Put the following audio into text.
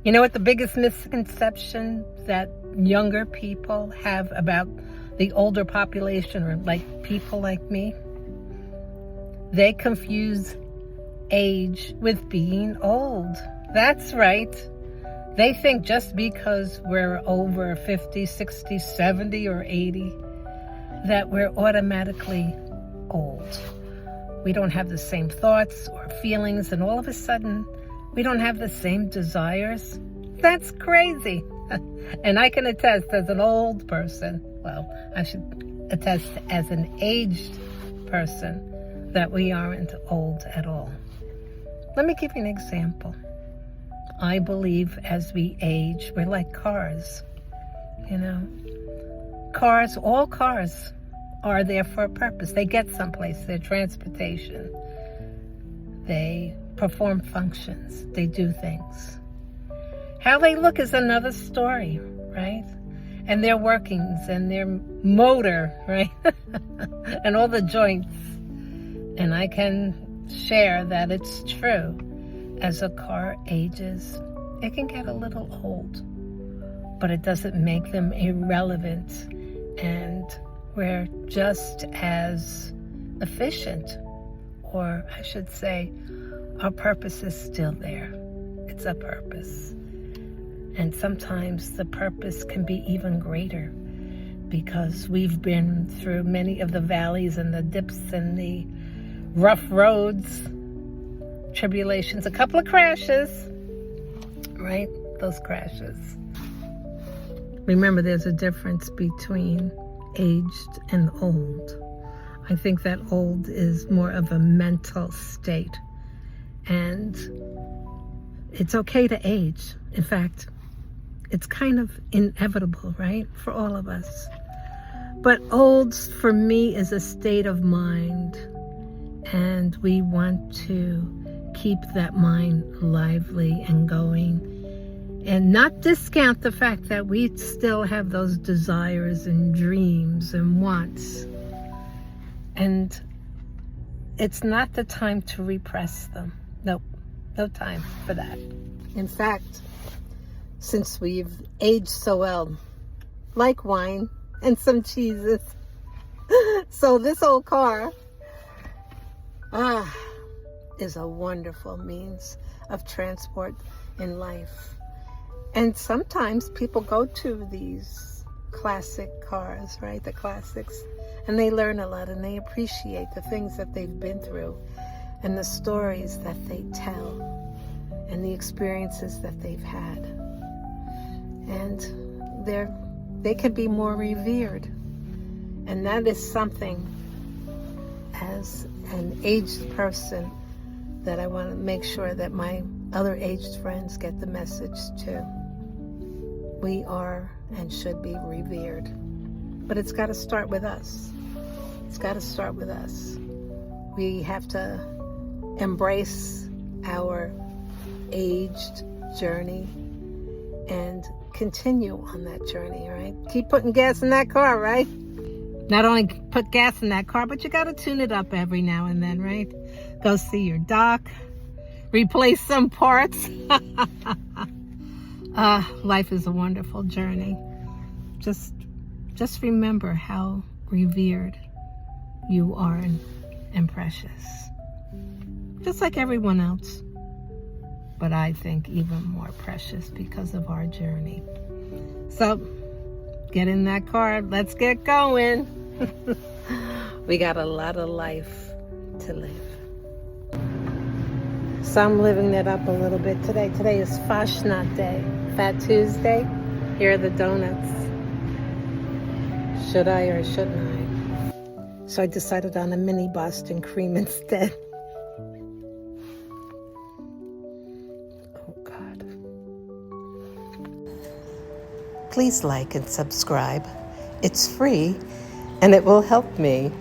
You know what the biggest misconception that younger people have about the older population, or like people like me? They confuse age with being old. That's right. They think just because we're over 50, 60, 70, or 80, that we're automatically old. We don't have the same thoughts or feelings, and all of a sudden, we don't have the same desires. That's crazy. And I can attest as an old person, well, I should attest as an aged person, that we aren't old at all. Let me give you an example. I believe as we age, we're like cars. You know, cars, all cars are there for a purpose. They get someplace. They're transportation. They perform functions. They do things. How they look is another story, right? And their workings and their motor, right? And all the joints. And I can share that it's true. As a car ages, it can get a little old, but it doesn't make them irrelevant, and we're just as efficient, or I should say, our purpose is still there. It's a purpose. And sometimes the purpose can be even greater because we've been through many of the valleys and the dips and the rough roads, tribulations, a couple of crashes, right? Those crashes. Remember, there's a difference between aged and old. I think that old is more of a mental state, and it's okay to age. In fact, it's kind of inevitable, right? For all of us. But old for me is a state of mind, and we want to keep that mind lively and going, and not discount the fact that we still have those desires and dreams and wants. And it's not the time to repress them. Nope, no time for that. In fact, since we've aged so well, like wine and some cheeses, so this old car, is a wonderful means of transport in life. And sometimes people go to these classic cars, right? The classics. And they learn a lot, and they appreciate the things that they've been through and the stories that they tell and the experiences that they've had. And they can be more revered. And that is something, as an aged person, that I want to make sure that my other aged friends get the message too. We are and should be revered. But it's got to start with us. It's got to start with us. We have to embrace our aged journey and continue on that journey, right? Keep putting gas in that car, right? Not only put gas in that car, but you got to tune it up every now and then, right? Go see your doc, replace some parts. Life is a wonderful journey. Just remember how revered you are and precious. Just like everyone else. But I think even more precious because of our journey. So, get in that car. Let's get going. We got a lot of life to live. So I'm living it up a little bit today. Today is Fashnot Day, Fat Tuesday. Here are the donuts. Should I or shouldn't I? So I decided on a mini Boston cream instead. Oh God. Please like and subscribe. It's free and it will help me.